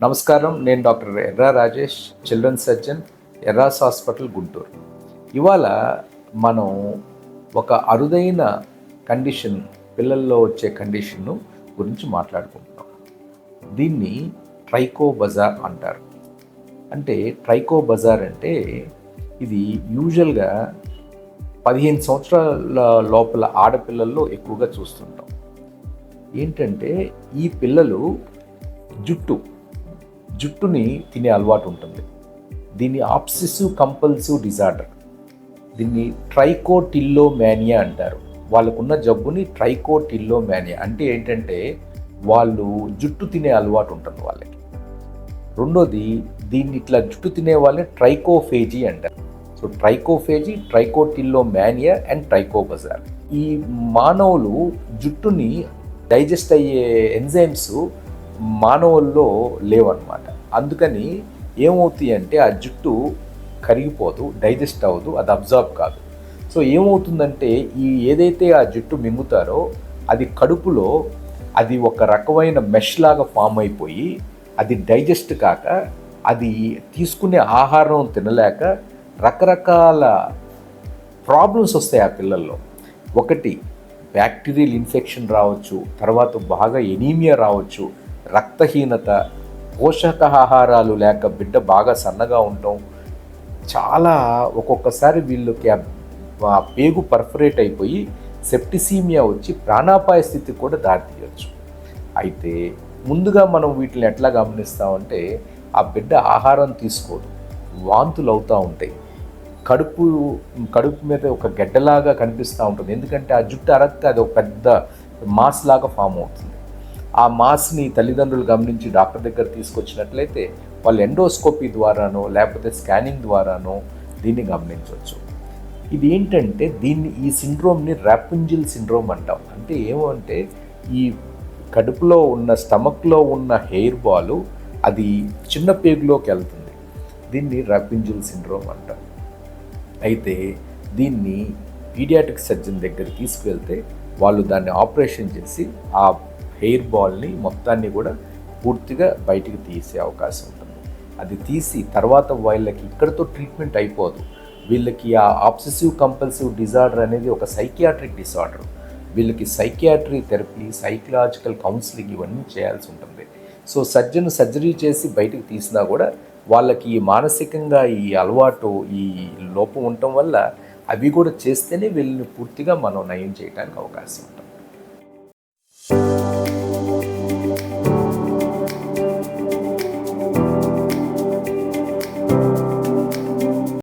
నమస్కారం. నేను doctor Erra Rajesh, children surgeon, Erra's hospital, Guntur. ఇవాళ మనం ఒక అరుదైన కండిషన్, పిల్లల్లో వచ్చే కండిషన్ను గురించి మాట్లాడుకుంటున్నాం. దీన్ని ట్రైకోబజార్ అంటారు. అంటే ట్రైకోబజార్ అంటే ఇది యూజువల్గా 15 సంవత్సరాల లోపల ఆడపిల్లల్లో ఎక్కువగా చూస్తుంటాం. ఏంటంటే ఈ పిల్లలు జుట్టుని తినే అలవాటు ఉంటుంది. దీన్ని ఆబ్సెసివ్ కంపల్సివ్ డిజార్డర్, దీన్ని ట్రైకోటిల్లోమానియా అంటారు. వాళ్ళకున్న జబ్బుని ట్రైకోటిల్లోమానియా అంటే ఏంటంటే వాళ్ళు జుట్టు తినే అలవాటు ఉంటుంది వాళ్ళకి. రెండోది, దీన్ని ఇట్లా జుట్టు తినే వాళ్ళని ట్రైకోఫేజీ అంటారు. So trichophagy, trichotillomania and trichobezoar. ఈ మానవులు జుట్టుని డైజెస్ట్ అయ్యే ఎంజైమ్స్ మానవుల్లో లేవన్నమాట. అందుకని ఏమవుతాయి అంటే ఆ జుట్టు కరిగిపోదు, డైజెస్ట్ అవ్వదు, అది అబ్జార్బ్ కాదు. సో ఏమవుతుందంటే ఏదైతే ఆ జుట్టు మింగుతారో అది కడుపులో అది ఒక రకమైన మెష్ లాగా ఫామ్ అయిపోయి అది డైజెస్ట్ కాక అది తీసుకునే ఆహారం తినలేక రకరకాల ప్రాబ్లమ్స్ వస్తాయి ఆ పిల్లల్లో. ఒకటి, బ్యాక్టీరియల్ ఇన్ఫెక్షన్ రావచ్చు, తర్వాత బాగా ఎనీమియా రావచ్చు, రక్తహీనత, పోషకాహారాలు లేక బిడ్డ బాగా సన్నగా ఉండటం, చాలా ఒక్కొక్కసారి వీళ్ళకి ఆ పేగు పర్ఫరేట్ అయిపోయి సెప్టిసీమియా వచ్చి ప్రాణాపాయ స్థితికి కూడా దారితీయచ్చు. అయితే ముందుగా మనం వీటిని ఎట్లా గమనిస్తామంటే ఆ బిడ్డ ఆహారం తీసుకోదు, వాంతులు అవుతూ ఉంటాయి, కడుపు మీద ఒక గడ్డలాగా కనిపిస్తూ ఉంటుంది. ఎందుకంటే ఆ జుట్టు అరక్తే అది ఒక పెద్ద మాస్ లాగా ఫామ్ అవుతుంది. ఆ మాస్ని తల్లిదండ్రులు గమనించి డాక్టర్ దగ్గర తీసుకొచ్చినట్లయితే వాళ్ళు ఎండోస్కోపీ ద్వారానో లేకపోతే స్కానింగ్ ద్వారానో దీన్ని గమనించవచ్చు. ఇది ఏంటంటే ఈ సిండ్రోమ్ని రాపుంజిల్ సిండ్రోమ్ అంటాం. అంటే ఏమంటే ఈ కడుపులో ఉన్న స్టమక్లో ఉన్న హెయిర్ బాల్ అది చిన్న పేగులోకి వెళ్తుంది. దీన్ని రాపుంజిల్ సిండ్రోమ్ అంటారు. అయితే దీన్ని పీడియాట్రిక్ సర్జన్ దగ్గర తీసుకువెళ్తే వాళ్ళు దాన్ని ఆపరేషన్ చేసి ఆ హెయిర్ బాల్ని మొత్తాన్ని కూడా పూర్తిగా బయటికి తీసే అవకాశం ఉంటుంది. అది తీసి తర్వాత వీళ్ళకి ఇక్కడితో ట్రీట్మెంట్ అయిపోదు. వీళ్ళకి ఆ ఆబ్సెసివ్ కంపల్సివ్ డిజార్డర్ అనేది ఒక సైకియాట్రిక్ డిసార్డర్. వీళ్ళకి సైకియాట్రీ థెరపీ, సైకలాజికల్ కౌన్సిలింగ్ ఇవన్నీ చేయాల్సి ఉంటుంది. సో సర్జరీ చేసి బయటకు తీసినా కూడా వాళ్ళకి మానసికంగా ఈ అలవాటు, ఈ లోపం ఉండటం వల్ల అవి కూడా చేస్తేనే వీళ్ళని పూర్తిగా మనం నయం చేయడానికి అవకాశం ఉంటుంది.